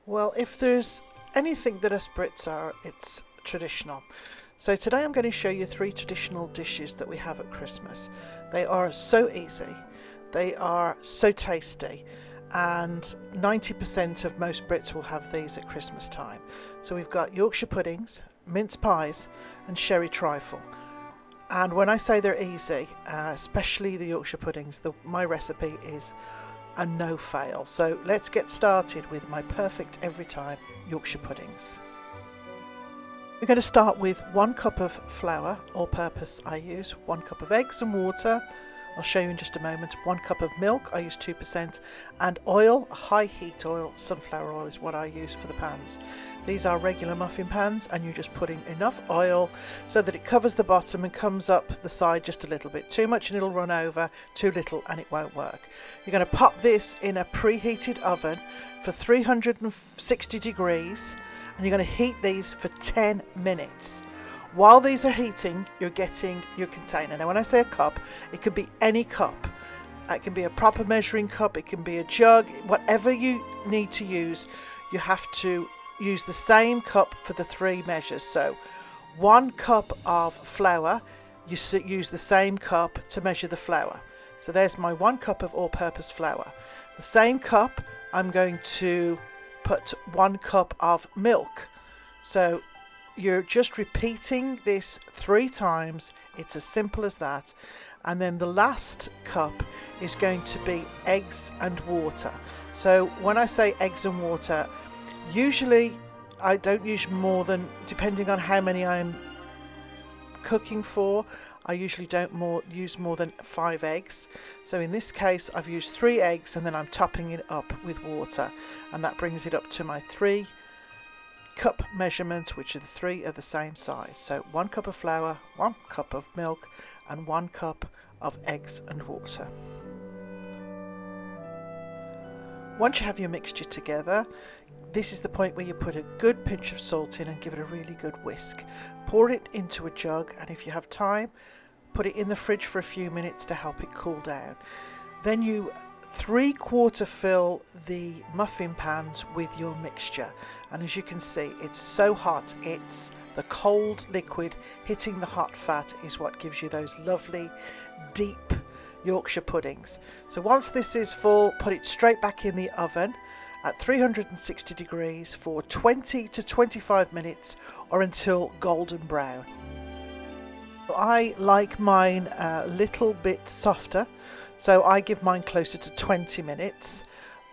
Well, if there's anything that us Brits are, it's traditional. So today I'm going to show you 3 traditional dishes that we have at Christmas. They are so easy, they are so tasty, and 90% of most Brits will have these at Christmas time. So we've got Yorkshire puddings, mince pies, and sherry trifle. And when I say they're easy, especially the Yorkshire puddings, my recipe is a no fail. So let's get started with my perfect every time Yorkshire puddings. We're going to start with 1 cup of flour, all purpose I use, 1 cup of eggs and water, I'll show you in just a moment, 1 cup of milk, I use 2%, and oil, high heat oil, sunflower oil is what I use for the pans. These are regular muffin pans, and you just put in enough oil so that it covers the bottom and comes up the side just a little bit. Too much and it'll run over, too little and it won't work. You're going to pop this in a preheated oven for 360 degrees, and you're going to heat these for 10 minutes. While these are heating, you're getting your container. Now when I say a cup, it could be any cup. It can be a proper measuring cup, it can be a jug, whatever you need to use, you have to use the same cup for the 3 measures. So 1 cup of flour, you use the same cup to measure the flour. So there's my 1 cup of all-purpose flour. The same cup, I'm going to put 1 cup of milk. So you're just repeating this 3 times. It's as simple as that. And then the last cup is going to be eggs and water. So when I say eggs and water, usually I don't use more than, depending on how many I'm cooking for, I usually don't use more than 5 eggs. So in this case I've used 3 eggs, and then I'm topping it up with water, and that brings it up to my 3 cup measurement, which are the 3 of the same size. So 1 cup of flour, 1 cup of milk, and 1 cup of eggs and water. Once you have your mixture together, this is the point where you put a good pinch of salt in and give it a really good whisk. Pour it into a jug, and if you have time, put it in the fridge for a few minutes to help it cool down. Then you 3/4 fill the muffin pans with your mixture, and as you can see, it's so hot, it's the cold liquid hitting the hot fat is what gives you those lovely deep Yorkshire puddings. So once this is full, put it straight back in the oven at 360 degrees for 20 to 25 minutes, or until golden brown. I like mine a little bit softer, so I give mine closer to 20 minutes,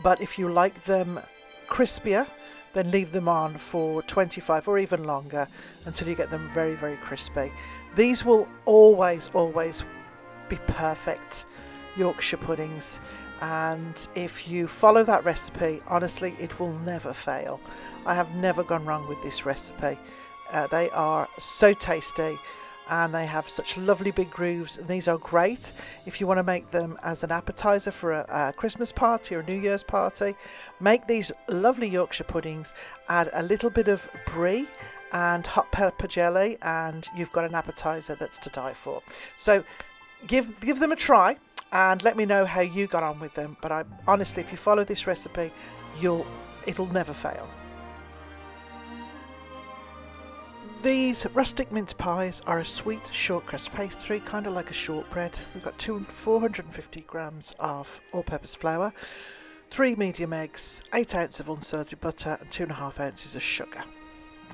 but if you like them crispier, then leave them on for 25 or even longer until you get them very, very crispy. These will always be perfect Yorkshire puddings, and if you follow that recipe, honestly, it will never fail. I have never gone wrong with this recipe. They are so tasty, and they have such lovely big grooves, and these are great if you want to make them as an appetizer for a Christmas party or a New Year's party. Make these lovely Yorkshire puddings, add a little bit of brie and hot pepper jelly, and you've got an appetizer that's to die for. So give them a try and let me know how you got on with them. But honestly, if you follow this recipe, it'll never fail. These rustic mince pies are a sweet short crust pastry, kind of like a shortbread. We've got 450 grams of all-purpose flour, 3 medium eggs, 8 ounces of unsalted butter, and 2.5 ounces of sugar.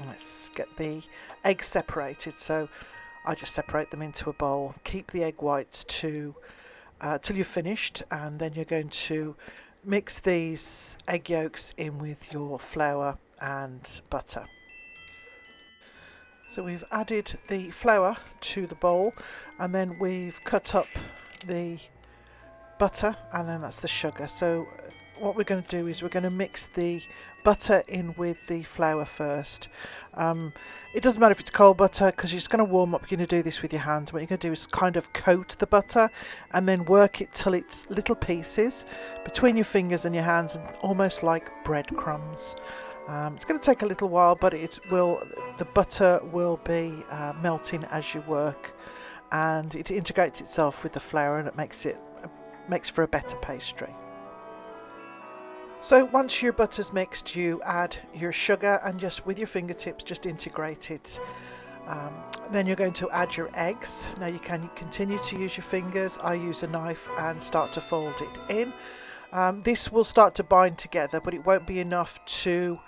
Let's get the eggs separated. So I just separate them into a bowl. Keep the egg whites till you're finished, and then you're going to mix these egg yolks in with your flour and butter. So we've added the flour to the bowl, and then we've cut up the butter, and then that's the sugar. So what we're going to do is we're going to mix the butter in with the flour first. It doesn't matter if it's cold butter, because you're just going to warm up. You're going to do this with your hands. What you're going to do is kind of coat the butter and then work it till it's little pieces between your fingers and your hands, and almost like breadcrumbs. It's going to take a little while, but the butter will be melting as you work, and it integrates itself with the flour, and it makes for a better pastry. So once your butter's mixed, you add your sugar and just with your fingertips just integrate it. Then you're going to add your eggs. Now you can continue to use your fingers. I use a knife and start to fold it in. This will start to bind together, but it won't be enough to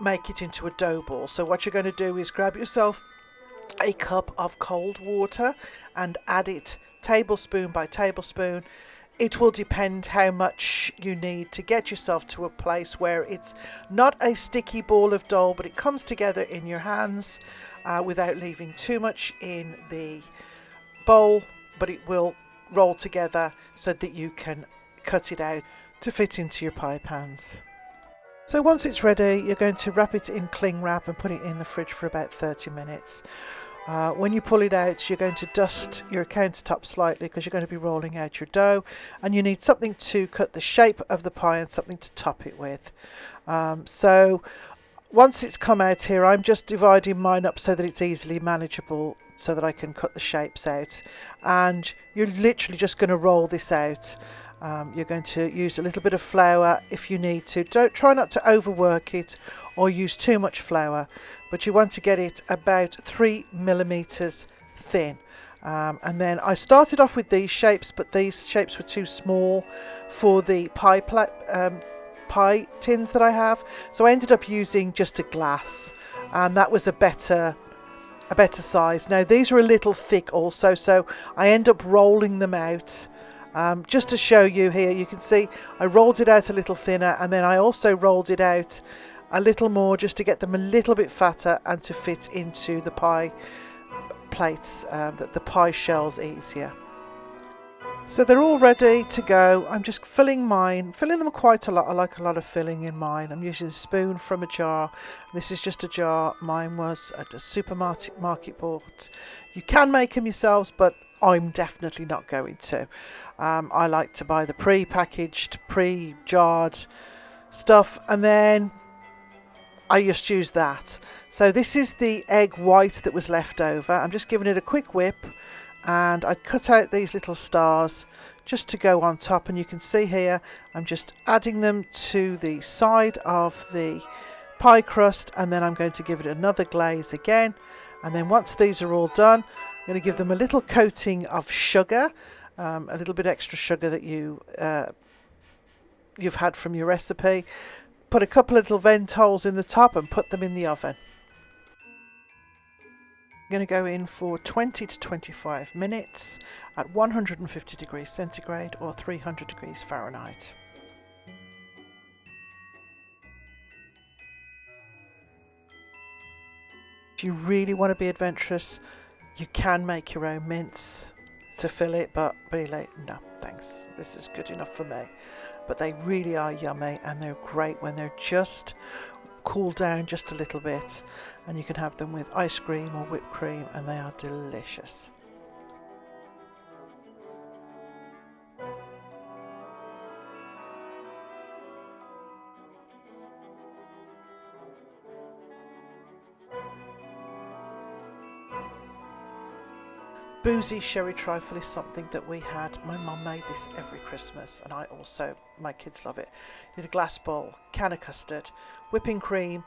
make it into a dough ball. So what you're going to do is grab yourself a cup of cold water and add it tablespoon by tablespoon. It will depend how much you need to get yourself to a place where it's not a sticky ball of dough, but it comes together in your hands without leaving too much in the bowl, but it will roll together so that you can cut it out to fit into your pie pans. So once it's ready, you're going to wrap it in cling wrap and put it in the fridge for about 30 minutes. When you pull it out, you're going to dust your countertop slightly because you're going to be rolling out your dough, and you need something to cut the shape of the pie and something to top it with. So once it's come out here, I'm just dividing mine up so that it's easily manageable so that I can cut the shapes out. And you're literally just going to roll this out. You're going to use a little bit of flour if you need to. Try not to overwork it or use too much flour, but you want to get it about 3 millimeters thin. And then I started off with these shapes, but these shapes were too small for the pie tins that I have, so I ended up using just a glass, and that was a better size. Now these are a little thick also, so I end up rolling them out. Just to show you here, you can see I rolled it out a little thinner, and then I also rolled it out a little more just to get them a little bit fatter and to fit into the pie plates, that the pie shells easier. So they're all ready to go. I'm just filling them quite a lot. I like a lot of filling in mine. I'm using a spoon from a jar. This is just a jar. Mine was at a supermarket bought. You can make them yourselves, but I'm definitely not going to. I like to buy the pre-packaged, pre-jarred stuff, and then I just use that. So this is the egg white that was left over. I'm just giving it a quick whip, and I cut out these little stars just to go on top, and you can see here I'm just adding them to the side of the pie crust, and then I'm going to give it another glaze again. And then once these are all done, I'm going to give them a little coating of sugar, a little bit extra sugar that you've had from your recipe. Put a couple of little vent holes in the top and put them in the oven. I'm going to go in for 20 to 25 minutes at 150 degrees centigrade or 300 degrees Fahrenheit. If you really want to be adventurous, you can make your own mince to fill it, but really, no thanks, this is good enough for me. But they really are yummy, and they're great when they're just cooled down just a little bit, and you can have them with ice cream or whipped cream, and they are delicious. Boozy sherry trifle is something that we had. My mum made this every Christmas, and my kids love it. You need a glass bowl, can of custard, whipping cream,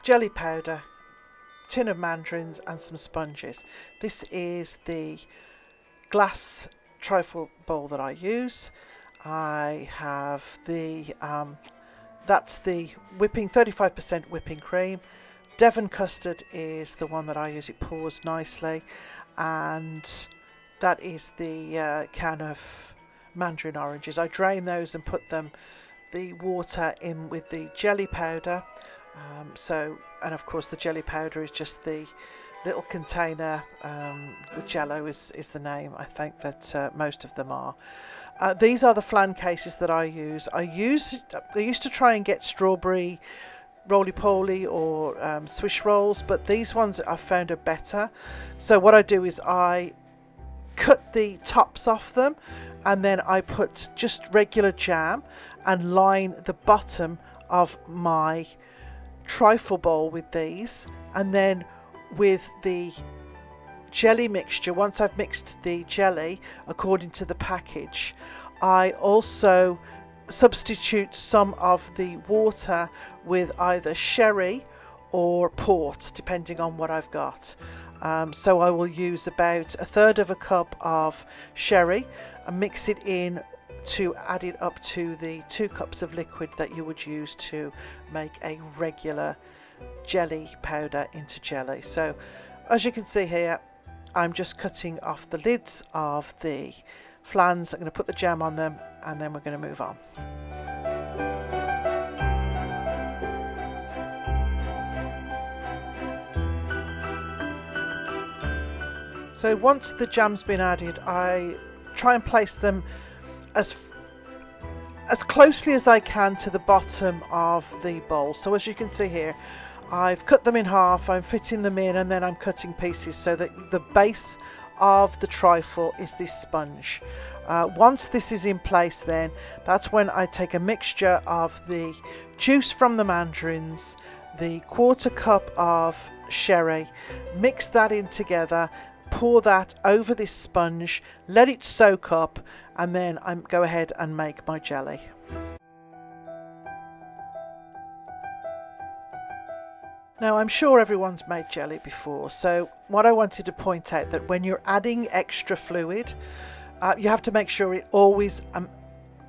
jelly powder, tin of mandarins, and some sponges. This is the glass trifle bowl that I use. I have that's the 35% whipping cream. Devon custard is the one that I use. It pours nicely. And that is the can of mandarin oranges. I drain those and put the water in with the jelly powder. And of course the jelly powder is just the little container. The Jello is the name, I think, that most of them are. These are the flan cases that I use. I used to try and get strawberry roly-poly or swish rolls, but these ones I've found are better. So what I do is I cut the tops off them, and then I put just regular jam and line the bottom of my trifle bowl with these, and then with the jelly mixture, once I've mixed the jelly according to the package, I also substitute some of the water with either sherry or port, depending on what I've got. So I will use about 1/3 of a cup of sherry and mix it in to add it up to the 2 cups of liquid that you would use to make a regular jelly powder into jelly. So as you can see here, I'm just cutting off the lids of the flans. I'm going to put the jam on them and then we're going to move on. So once the jam's been added, I try and place them as closely as I can to the bottom of the bowl. So as you can see here, I've cut them in half, I'm fitting them in, and then I'm cutting pieces so that the base of the trifle is this sponge. Once this is in place, then that's when I take a mixture of the juice from the mandarins, the 1/4 cup of sherry, mix that in together, pour that over this sponge, let it soak up, and then I go ahead and make my jelly. Now I'm sure everyone's made jelly before, so what I wanted to point out that when you're adding extra fluid, you have to make sure it always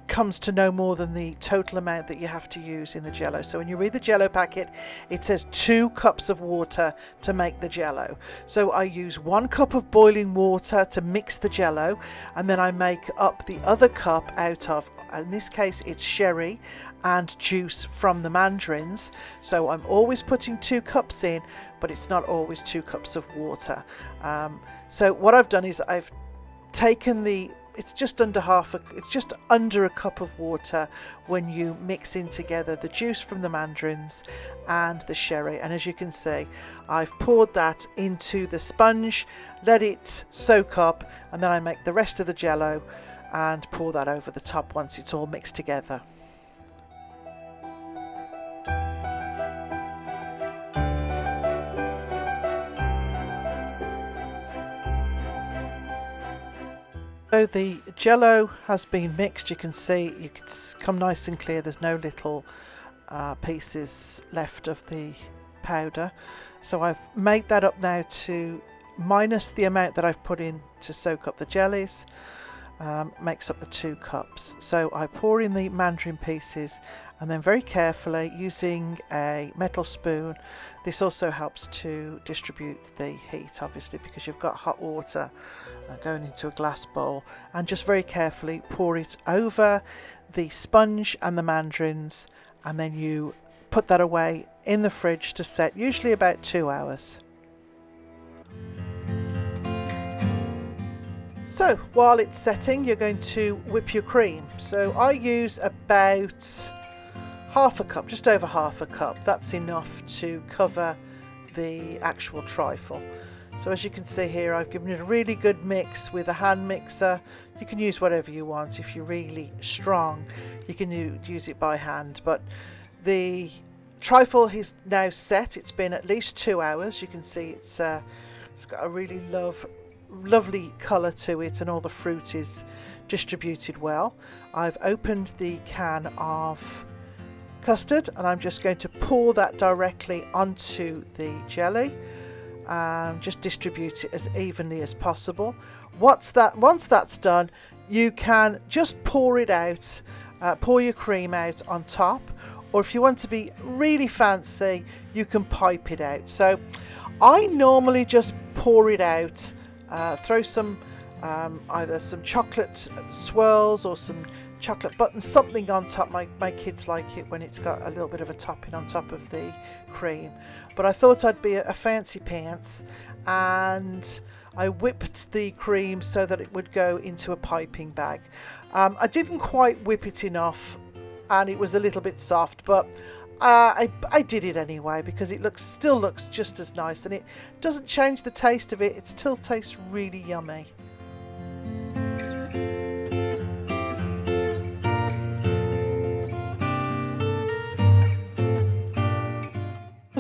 comes to no more than the total amount that you have to use in the jello. So when you read the jello packet, it says 2 cups of water to make the jello. So I use 1 cup of boiling water to mix the jello, and then I make up the other cup out of, in this case it's sherry and juice from the mandarins. So I'm always putting 2 cups in, but it's not always 2 cups of water. So what I've done is I've taken it's just under a cup of water when you mix in together the juice from the mandarins and the sherry, and as you can see, I've poured that into the sponge, let it soak up, and then I make the rest of the jello and pour that over the top once it's all mixed together. So the jello has been mixed. You can see it's come nice and clear. There's no little pieces left of the powder. So I've made that up now to minus the amount that I've put in to soak up the jellies. Makes up the 2 cups. So I pour in the mandarin pieces and then very carefully using a metal spoon. This also helps to distribute the heat, obviously, because you've got hot water going into a glass bowl, and just very carefully pour it over the sponge and the mandarins, and then you put that away in the fridge to set, usually about 2 hours. So while it's setting, you're going to whip your cream. So I use about half a cup, just over half a cup. That's enough to cover the actual trifle. So as you can see here, I've given it a really good mix with a hand mixer. You can use whatever you want. If you're really strong, you can use it by hand. But the trifle is now set. It's been at least 2 hours. You can see it's got a really lovely colour to it, and all the fruit is distributed well. I've opened the can of custard and I'm just going to pour that directly onto the jelly and just distribute it as evenly as possible. Once that's done, you can just pour it out, pour your cream out on top, or if you want to be really fancy, you can pipe it out. So I normally just pour it out, throw some either some chocolate swirls or some chocolate buttons, something on top. My kids like it when it's got a little bit of a topping on top of the cream, but I thought I'd be a fancy pants, and I whipped the cream so that it would go into a piping bag. I didn't quite whip it enough and it was a little bit soft, but I did it anyway because it still looks just as nice, and it doesn't change the taste of it. It still tastes really yummy.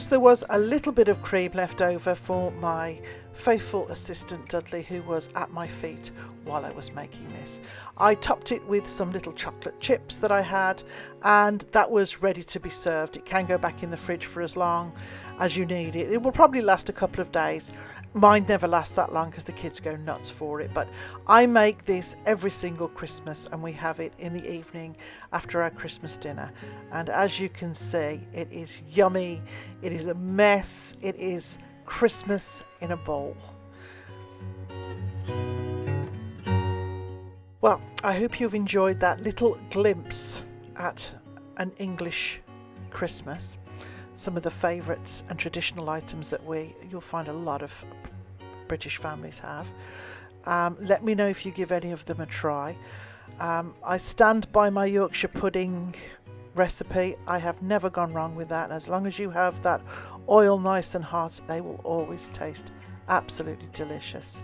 There was a little bit of cream left over for my faithful assistant Dudley, who was at my feet while I was making this. I topped it with some little chocolate chips that I had, and that was ready to be served. It can go back in the fridge for as long as you need it. It will probably last a couple of days. Mine never lasts that long because the kids go nuts for it, but I make this every single Christmas and we have it in the evening after our Christmas dinner. And as you can see, it is yummy, it is a mess, it is Christmas in a bowl. Well, I hope you've enjoyed that little glimpse at an English Christmas. Some of the favourites and traditional items that you'll find a lot of British families have. Let me know if you give any of them a try. I stand by my Yorkshire pudding recipe. I have never gone wrong with that. As long as you have that oil nice and hot, they will always taste absolutely delicious.